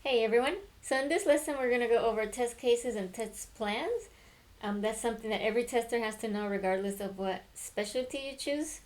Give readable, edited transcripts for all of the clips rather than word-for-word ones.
Hey everyone! So in this lesson we're going to go over test cases and test plans. That's something that every tester has to know regardless of what specialty you choose.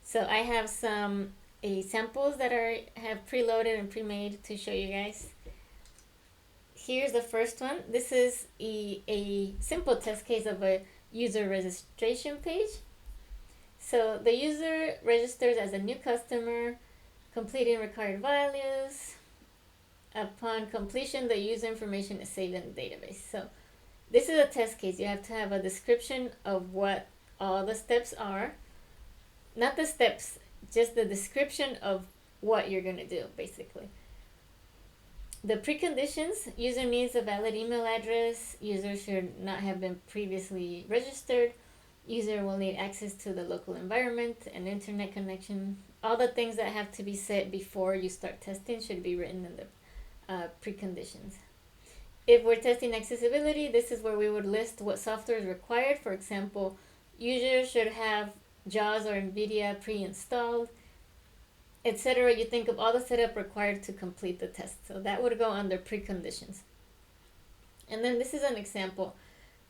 So I have some samples that have preloaded and pre-made to show you guys. Here's the first one. This is a simple test case of a user registration page. So the user registers as a new customer, completing required values. Upon completion, the user information is saved in the database. So this is a test case. You have to have a description of what all the steps are. Not the steps, just the description of what you're going to do, basically. The preconditions: user needs a valid email address, user should not have been previously registered, user will need access to the local environment and internet connection. All the things that have to be said before you start testing should be written in the preconditions. If we're testing accessibility, this is where we would list what software is required. For example, users should have JAWS or NVIDIA pre-installed, etc. You think of all the setup required to complete the test. So that would go under preconditions. And then this is an example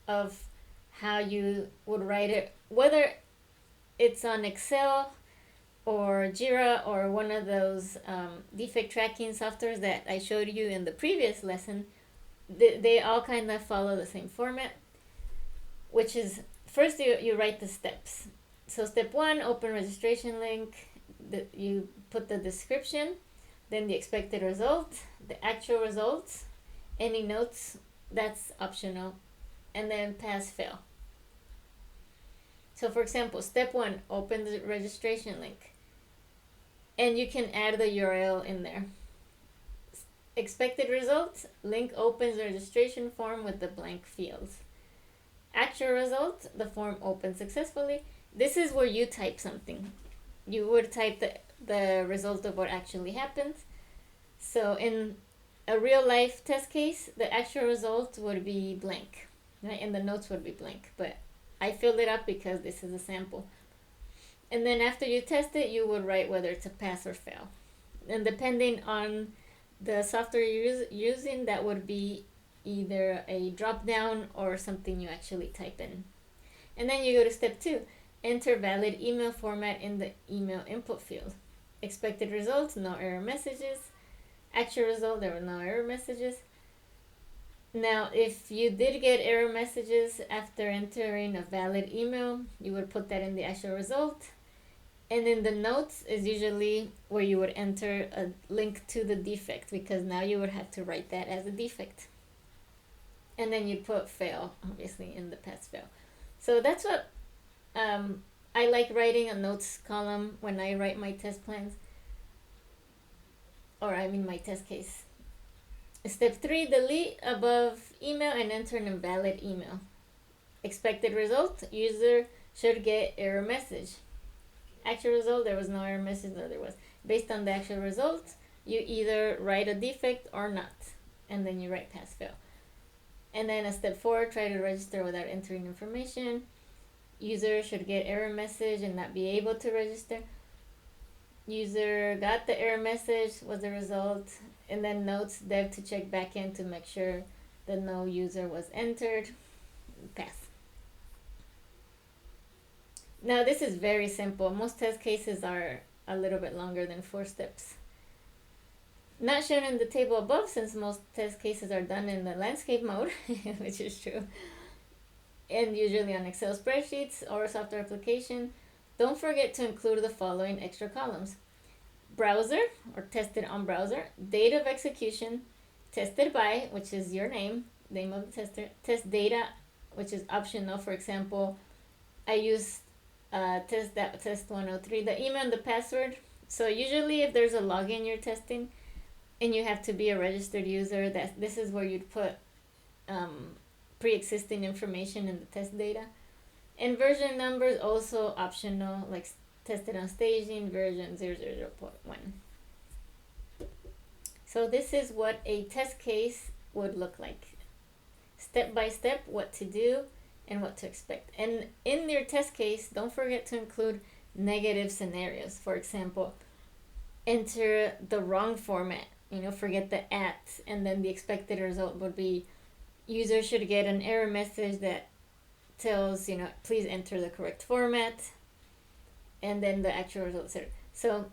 of how you would write it, whether it's on Excel or Jira or one of those defect tracking softwares that I showed you in the previous lesson. They all kind of follow the same format, which is first you write the steps. So step 1, open registration link, you put the description, then the expected result, the actual results, any notes, that's optional, and then pass fail. So for example, step 1, open the registration link, and you can add the URL in there. Expected results: link opens registration form with the blank fields. Actual result: the form opens successfully. This is where you type something. You would type the result of what actually happened. So in a real life test case, the actual result would be blank, right? And the notes would be blank, but I filled it up because this is a sample. And then after you test it, you would write whether it's a pass or fail. And depending on the software you're using, that would be either a drop down or something you actually type in. And then you go to step 2, enter valid email format in the email input field. Expected results: no error messages. Actual result: there were no error messages. Now, if you did get error messages after entering a valid email, you would put that in the actual result. And in the notes is usually where you would enter a link to the defect, because now you would have to write that as a defect. And then you'd put fail, obviously, in the pass fail. So that's what I like writing a notes column when I write my test plans. Or I mean my test case. Step 3, delete above email and enter an invalid email. Expected result: user should get error message. Actual result: there was no error message, or there was. Based on the actual result, you either write a defect or not, and then you write pass fail. And then a step 4, try to register without entering information. User should get error message and not be able to register. User got the error message, was the result. And then notes: dev to check back in to make sure that no user was entered. Pass. Now this is very simple. Most test cases are a little bit longer than 4 steps. Not shown in the table above, since most test cases are done in the landscape mode, which is true, and usually on Excel spreadsheets or software application. Don't forget to include the following extra columns: browser, or tested on browser; date of execution; tested by, which is your name of the tester; test data, which is optional. For example, I used test 103, the email and the password. So usually if there's a login you're testing and you have to be a registered user, this is where you'd put pre-existing information in the test data. And version numbers also optional, like tested on staging version 0.1. So this is what a test case would look like. Step by step, what to do and what to expect. And in your test case, don't forget to include negative scenarios. For example, enter the wrong format forget the at, and then the expected result would be user should get an error message that tells, please enter the correct format, and then the actual results are. So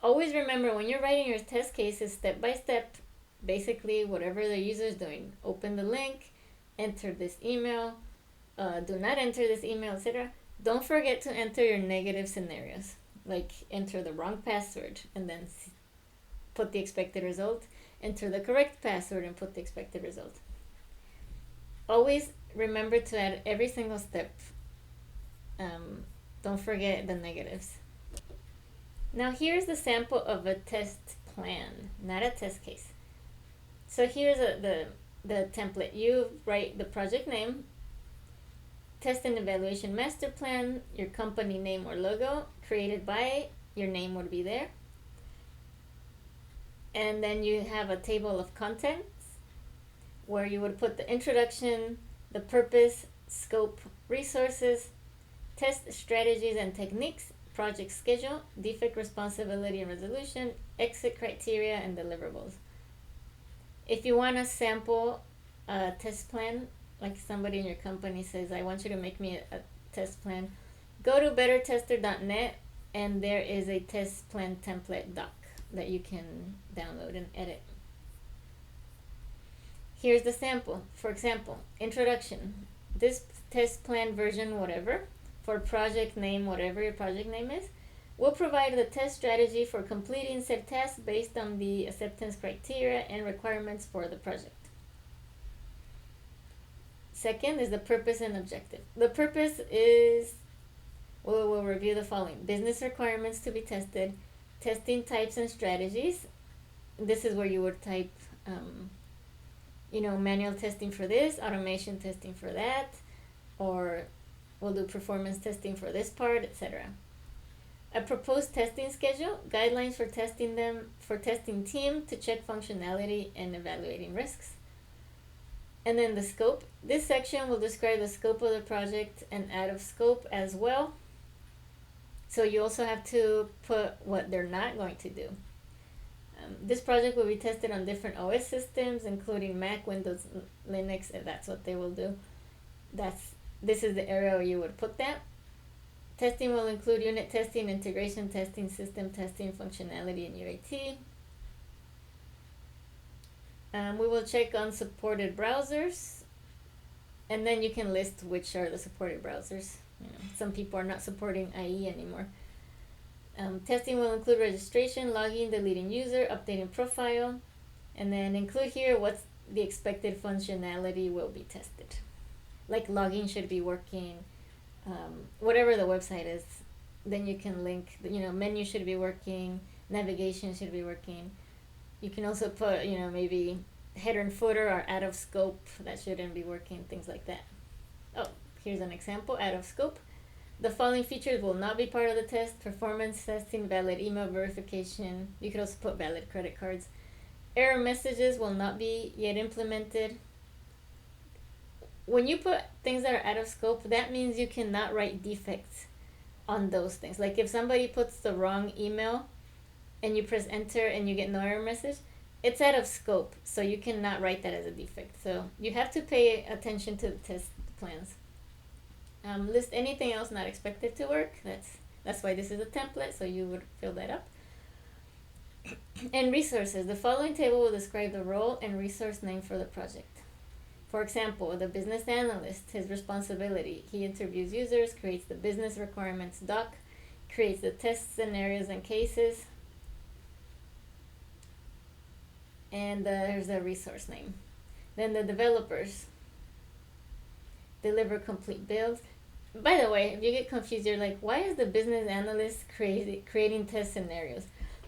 always remember when you're writing your test cases step by step, basically whatever the user is doing, open the link, enter this email, do not enter this email, etc. Don't forget to enter your negative scenarios, like enter the wrong password and then put the expected result, enter the correct password and put the expected result. Always remember to add every single step. Don't forget the negatives. Now here's the sample of a test plan, not a test case. So here's the template. You write the project name, test and evaluation master plan, your company name or logo, created by, your name would be there. And then you have a table of contents where you would put the introduction, the purpose, scope, resources, test strategies and techniques, project schedule, defect responsibility and resolution, exit criteria, and deliverables. If you want to sample a test plan, like somebody in your company says, I want you to make me a test plan, go to bettertester.net and there is a test plan template doc that you can download and edit. Here's the sample. For example, introduction. This test plan version, whatever, for project name, whatever your project name is, will provide the test strategy for completing said task based on the acceptance criteria and requirements for the project. Second is the purpose and objective. The purpose is, we'll review the following: business requirements to be tested, testing types and strategies. This is where you would type, manual testing for this, automation testing for that, or we'll do performance testing for this part, etc. A proposed testing schedule, guidelines for testing team to check functionality and evaluating risks. And then the scope. This section will describe the scope of the project and out of scope as well. So you also have to put what they're not going to do. This project will be tested on different OS systems, including Mac, Windows, Linux, and that's what they will do. This is the area where you would put that. Testing will include unit testing, integration testing, system testing, functionality, and UAT. We will check on supported browsers, and then you can list which are the supported browsers. Some people are not supporting IE anymore. Testing will include registration, logging, deleting user, updating profile, and then include here what's the expected functionality will be tested. Like logging should be working, whatever the website is, then you can link, menu should be working, navigation should be working. You can also put, maybe header and footer are out of scope, that shouldn't be working, things like that. Oh, here's an example, out of scope. The following features will not be part of the test: performance testing, valid email verification. You could also put valid credit cards. Error messages will not be yet implemented. When you put things that are out of scope, that means you cannot write defects on those things. Like if somebody puts the wrong email and you press enter and you get no error message, it's out of scope, so you cannot write that as a defect. So you have to pay attention to the test plans. List anything else not expected to work. That's why this is a template, so you would fill that up. And resources. The following table will describe the role and resource name for the project. For example, the business analyst, his responsibility: he interviews users, creates the business requirements doc, creates the test scenarios and cases, and there's the resource name. Then the developers deliver complete builds. By the way, if you get confused, you're like, why is the business analyst creating test scenarios?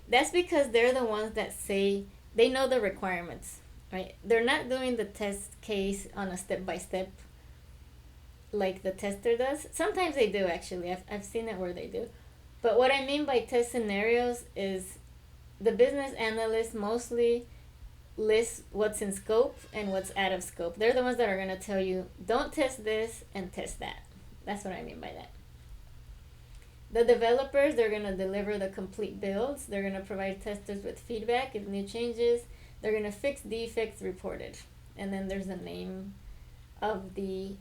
That's because they're the ones that say they know the requirements, right? They're not doing the test case on a step-by-step like the tester does. Sometimes they do, actually. I've seen it where they do. But what I mean by test scenarios is the business analyst mostly lists what's in scope and what's out of scope. They're the ones that are going to tell you, don't test this and test that. That's what I mean by that. The developers, they're going to deliver the complete builds. They're going to provide testers with feedback if new changes. They're going to fix defects reported. And then there's the name of the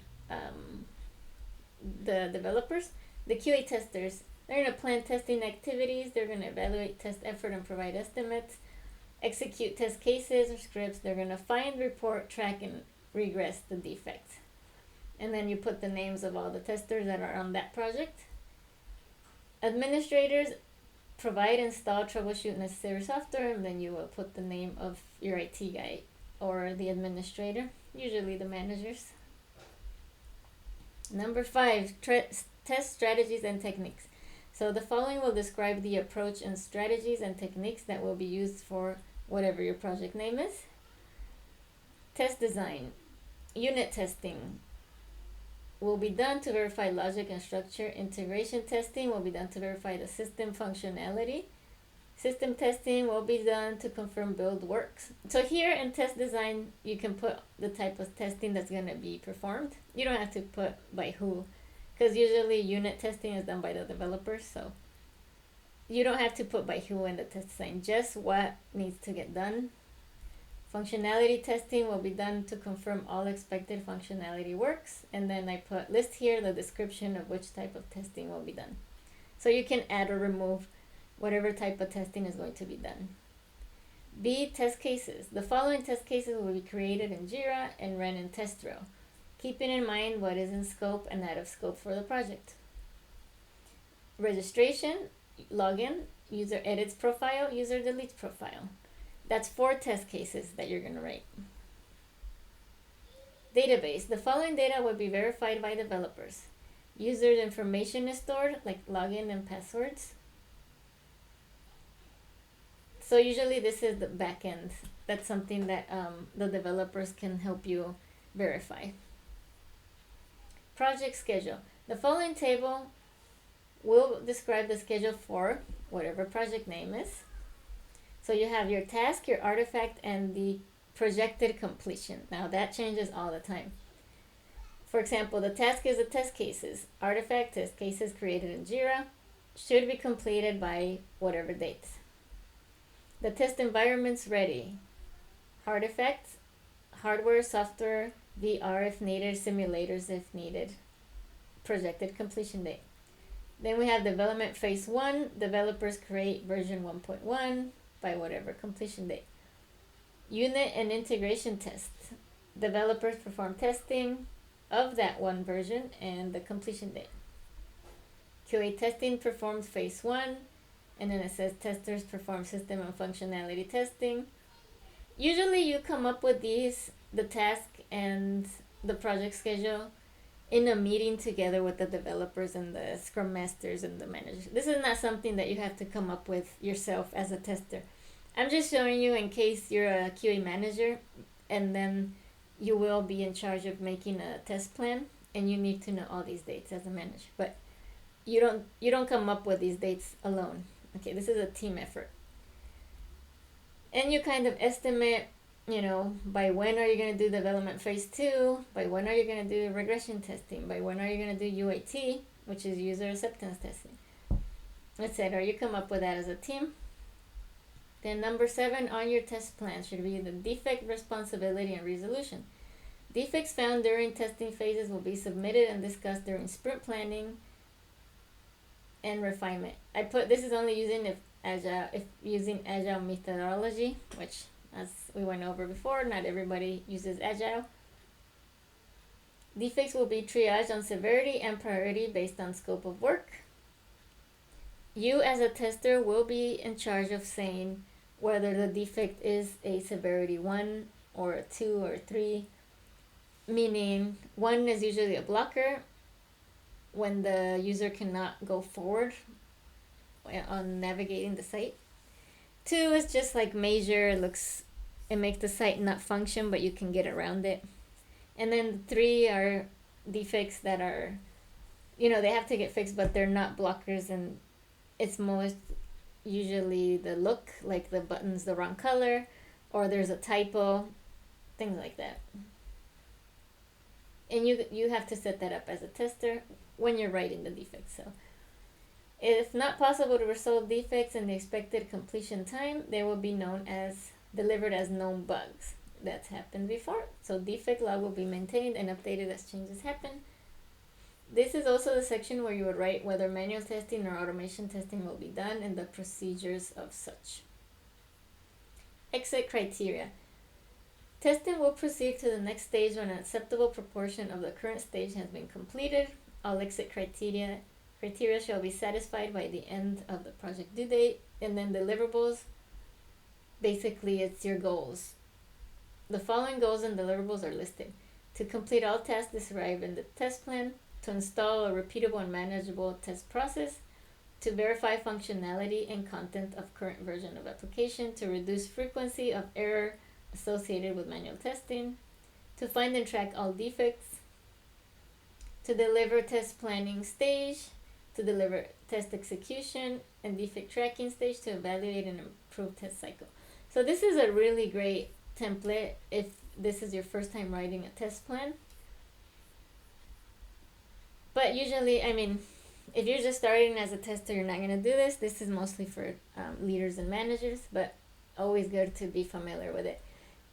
developers. The QA testers, they're going to plan testing activities. They're going to evaluate test effort and provide estimates. Execute test cases or scripts. They're going to find, report, track, and regress the defect. And then you put the names of all the testers that are on that project. Administrators provide, install, troubleshoot necessary software, and then you will put the name of your IT guy or the administrator, usually the managers. Number 5, test strategies and techniques. So the following will describe the approach and strategies and techniques that will be used for whatever your project name is. Test design. Unit testing will be done to verify logic and structure. Integration testing will be done to verify the system functionality. System testing will be done to confirm build works. So here in test design, you can put the type of testing that's going to be performed. You don't have to put by who, because usually unit testing is done by the developers, so you don't have to put by who in the test design, just what needs to get done. Functionality testing will be done to confirm all expected functionality works, and then I put list here the description of which type of testing will be done. So you can add or remove whatever type of testing is going to be done. B, test cases. The following test cases will be created in Jira and run in test row, keeping in mind what is in scope and out of scope for the project. Registration, login, user edits profile, user deletes profile. That's 4 test cases that you're going to write. Database. The following data will be verified by developers. User information is stored, like login and passwords. So usually this is the back end. That's something that the developers can help you verify. Project schedule. The following table will describe the schedule for whatever project name is. So you have your task, your artifact, and the projected completion. Now that changes all the time. For example, the task is the test cases. Artifact, test cases created in Jira, should be completed by whatever date. The test environment's ready. Artifact, hardware, software, VR if needed, simulators if needed. Projected completion date. Then we have development phase 1. Developers create version 1.1 by whatever completion date. Unit and integration test. Developers perform testing of that one version and the completion date. QA testing performs phase 1, and then it says testers perform system and functionality testing. Usually you come up with these, the task and the project schedule, in a meeting together with the developers and the scrum masters and the managers. This is not something that you have to come up with yourself as a tester. I'm just showing you in case you're a QA manager and then you will be in charge of making a test plan and you need to know all these dates as a manager. But you don't come up with these dates alone. Okay, this is a team effort. And you kind of estimate, by when are you going to do development phase 2, by when are you going to do regression testing, by when are you going to do UAT, which is user acceptance testing, etc. You come up with that as a team. Then number 7 on your test plan should be the defect responsibility and resolution. Defects found during testing phases will be submitted and discussed during sprint planning and refinement. I put this is only using if using agile methodology, which as we went over before, not everybody uses agile. Defects will be triaged on severity and priority based on scope of work. You as a tester will be in charge of saying whether the defect is a severity 1 or a 2 or 3, meaning 1 is usually a blocker when the user cannot go forward on navigating the site. 2 is just like major, it makes the site not function, but you can get around it. And then 3 are defects that are, they have to get fixed, but they're not blockers, and it's most usually the look, like the button's the wrong color, or there's a typo, things like that. And you have to set that up as a tester when you're writing the defects. So If not possible to resolve defects in the expected completion time, they will be delivered as known bugs. That's happened before. So defect log will be maintained and updated as changes happen. This is also the section where you would write whether manual testing or automation testing will be done and the procedures of such. Exit criteria. Testing will proceed to the next stage when an acceptable proportion of the current stage has been completed. All exit criteria shall be satisfied by the end of the project due date. And then deliverables, basically it's your goals. The following goals and deliverables are listed: to complete all tasks described in the test plan, to install a repeatable and manageable test process, to verify functionality and content of current version of application, to reduce frequency of error associated with manual testing, to find and track all defects, to deliver test planning stage, to deliver test execution and defect tracking stage, to evaluate and improve test cycle. So this is a really great template if this is your first time writing a test plan. But usually, if you're just starting as a tester, you're not going to do this. This is mostly for leaders and managers, but always good to be familiar with it.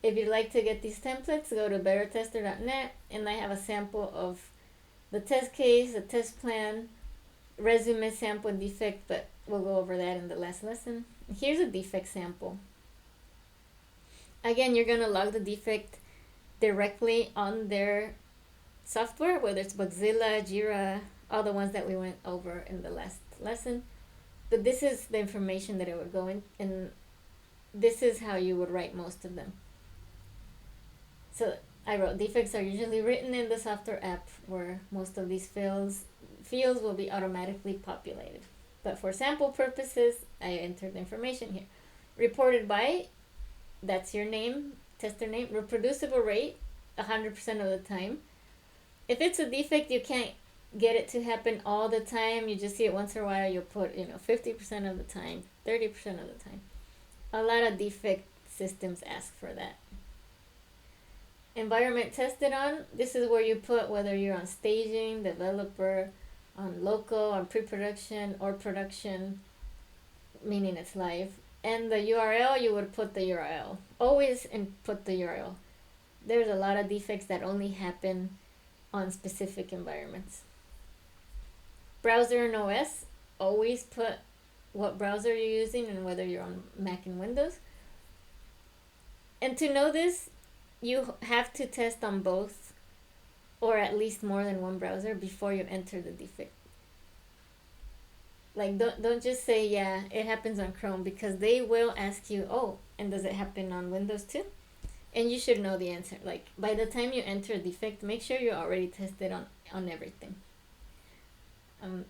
If you'd like to get these templates, go to bettertester.net, and I have a sample of the test case, the test plan, resume sample, and defect, but we'll go over that in the last lesson. Here's a defect sample. Again, you're going to log the defect directly on their software, whether it's Bugzilla, Jira, all the ones that we went over in the last lesson. But this is the information that it would go in, and this is how you would write most of them. So I wrote, defects are usually written in the software app where most of these fields will be automatically populated. But for sample purposes, I entered the information here. Reported by, that's your name, tester name. Reproducible rate, 100% of the time. If it's a defect, you can't get it to happen all the time. You just see it once in a while. You'll put 50% of the time, 30% of the time. A lot of defect systems ask for that. Environment tested on, this is where you put whether you're on staging, developer, on local, on pre-production, or production, meaning it's live. And the URL, you would put the URL. Always input the URL. There's a lot of defects that only happen on specific environments. Browser and OS, always put what browser you're using and whether you're on Mac and Windows. And to know this, you have to test on both or at least more than one browser before you enter the defect. Like, don't just say, yeah, it happens on Chrome, because they will ask you, oh, and does it happen on Windows too? And you should know the answer. Like, by the time you enter a defect, make sure you already tested on everything.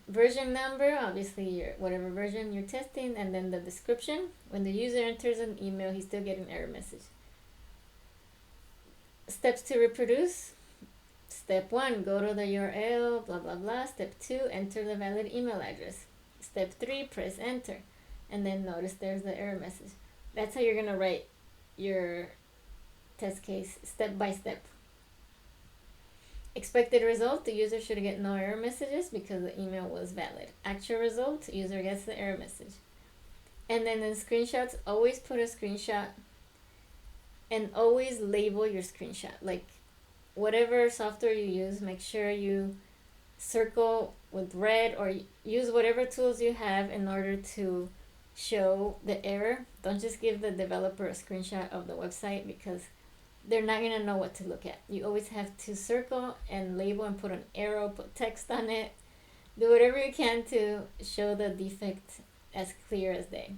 Version number, obviously whatever version you're testing, and then the description. When the user enters an email, he still gets an error message. Steps to reproduce. Step 1, go to the URL, blah, blah, blah. Step 2, enter the valid email address. Step 3, press enter. And then notice there's the error message. That's how you're going to write your test case step by step. Expected result, the user should get no error messages because the email was valid. Actual result, user gets the error message. And then in screenshots, always put a screenshot and always label your screenshot. Like, whatever software you use, make sure you circle with red or use whatever tools you have in order to show the error. Don't just give the developer a screenshot of the website because they're not going to know what to look at. You always have to circle and label and put an arrow, put text on it. Do whatever you can to show the defect as clear as day.